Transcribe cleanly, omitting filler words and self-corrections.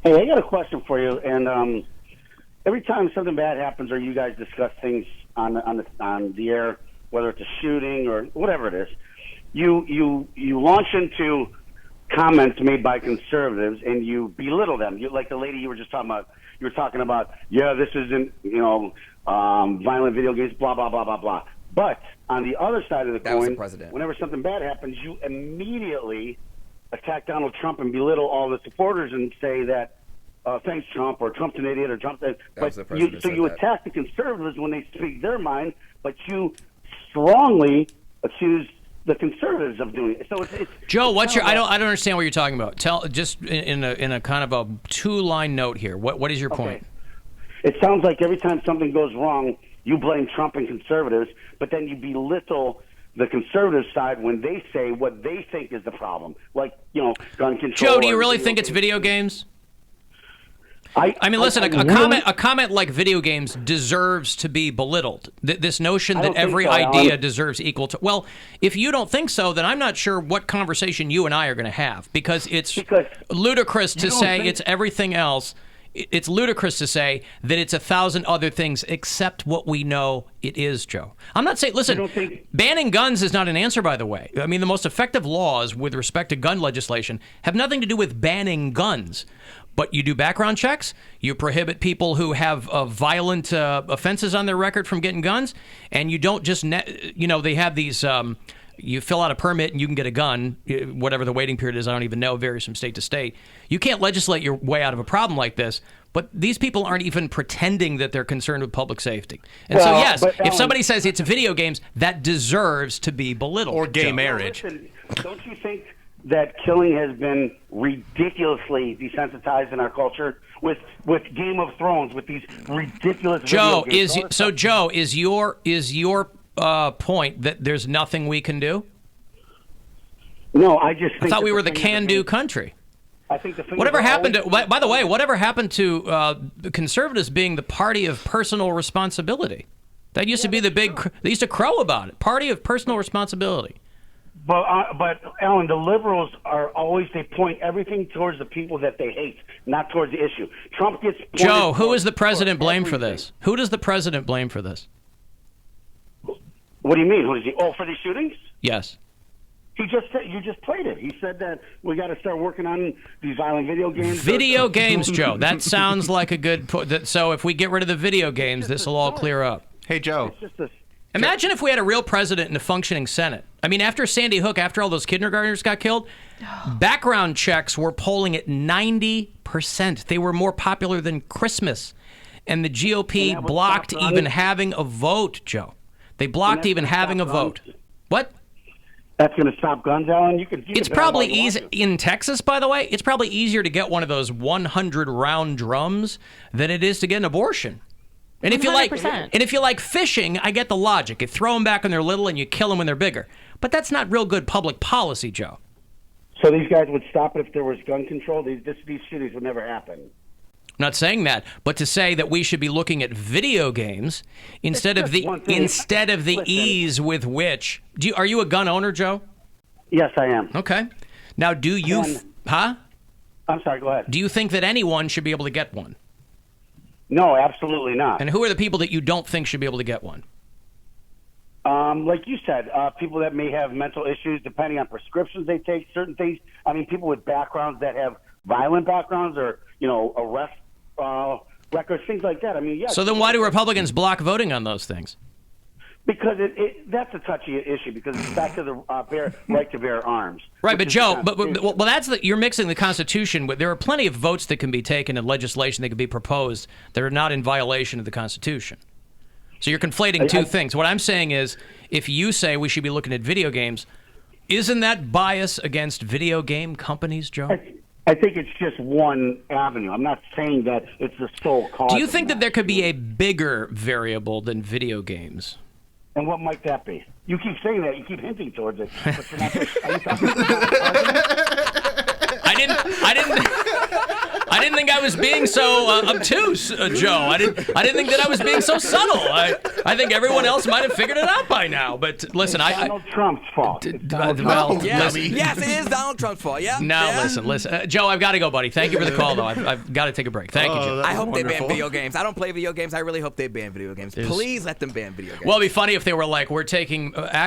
Hey, I got a question for you. And every time something bad happens, or you guys discuss things on the air, whether it's a shooting or whatever it is, you launch into comments made by conservatives and you belittle them. You, like the lady you were just talking about. You were talking about, yeah, this isn't, violent video games, blah, blah, blah, blah, blah. But on the other side of the coin, whenever something bad happens, you immediately attack Donald Trump and belittle all the supporters and say that, thanks, Trump, or Trump's an idiot, or Trump. You attack the conservatives when they speak their mind, but you strongly accuse the conservatives of doing it. So it's Joe, what's your? I don't understand what you're talking about. Tell just in a kind of a 2-line note here. What is your point? It sounds like every time something goes wrong, you blame Trump and conservatives, but then you belittle the conservative side when they say what they think is the problem, like gun control. Joe, do you really think it's video games? I mean, listen, a comment like video games deserves to be belittled. This notion that every idea deserves equal to... Well, if you don't think so, then I'm not sure what conversation you and I are going to have, because it's ludicrous to say it's everything else. It's ludicrous to say that it's 1,000 other things except what we know it is, Joe. I'm not saying... Listen, banning guns is not an answer, by the way. I mean, the most effective laws with respect to gun legislation have nothing to do with banning guns. But you do background checks. You prohibit people who have violent offenses on their record from getting guns. And you don't just, they have these, you fill out a permit and you can get a gun, whatever the waiting period is. I don't even know. It varies from state to state. You can't legislate your way out of a problem like this. But these people aren't even pretending that they're concerned with public safety. And so, yes, if somebody says it's video games, that deserves to be belittled. Or gay marriage. Listen, don't you think that killing has been ridiculously desensitized in our culture with Game of Thrones, with these ridiculous Joe, video games? Joe, is your point that there's nothing we can do? No, I just think I thought we were the can-do country. I think whatever happened to, by the way, whatever happened to conservatives being the party of personal responsibility? That used to be the big, they used to crow about it, party of personal responsibility. But Alan, the liberals are always, they point everything towards the people that they hate, not towards the issue. Trump gets pointed. Joe, who is the president blamed for this? Who does the president blame for this? What do you mean? Who is he? Oh, for these shootings? Yes. He just said, you just played it. He said that we got to start working on these violent video games. Video games, Joe. That sounds like a good point. So if we get rid of the video games, this will all clear up. Hey, Joe. Imagine if we had a real president and a functioning Senate. I mean, after Sandy Hook, after all those kindergartners got killed, background checks were polling at 90%. They were more popular than Christmas. And the GOP blocked even having a vote, Joe. They blocked even having a vote. What? That's going to stop guns, Alan? It's probably easy. In Texas, by the way, it's probably easier to get one of those 100-round drums than it is to get an abortion. And if 100%. you like fishing, I get the logic. You throw them back when they're little and you kill them when they're bigger. But that's not real good public policy, Joe. So these guys would stop it if there was gun control? These shootings would never happen. I'm not saying that, but to say that we should be looking at video games instead of the ease with which... Are you a gun owner, Joe? Yes, I am. Okay. Now, do you... I'm sorry, go ahead. Do you think that anyone should be able to get one? No, absolutely not. And who are the people that you don't think should be able to get one? Like you said, people that may have mental issues, depending on prescriptions they take, certain things. I mean, people with backgrounds that have violent backgrounds or, arrest records, things like that. I mean, yeah. So then why do Republicans block voting on those things? Because that's a touchy issue, because it's back to the right to bear arms. Right, but Joe, you're mixing the Constitution. There are plenty of votes that can be taken and legislation that can be proposed that are not in violation of the Constitution. So you're conflating two things. What I'm saying is, if you say we should be looking at video games, isn't that bias against video game companies, Joe? I think it's just one avenue. I'm not saying that it's the sole cause. Do you think that there could be a bigger variable than video games? And what might that be? You keep saying that. You keep hinting towards it. But you're not, I think I was being so obtuse, Joe. I didn't think that I was being so subtle. I think everyone else might have figured it out by now. But listen, Donald Trump's fault. Yes, it is Donald Trump's fault. Yeah. No, listen, Joe, I've got to go, buddy. Thank you for the call, though. I've got to take a break. Thank you, Joe. I hope they ban video games. I don't play video games. I really hope they ban video games. Please let them ban video games. Well, it'd be funny if they were like, we're taking active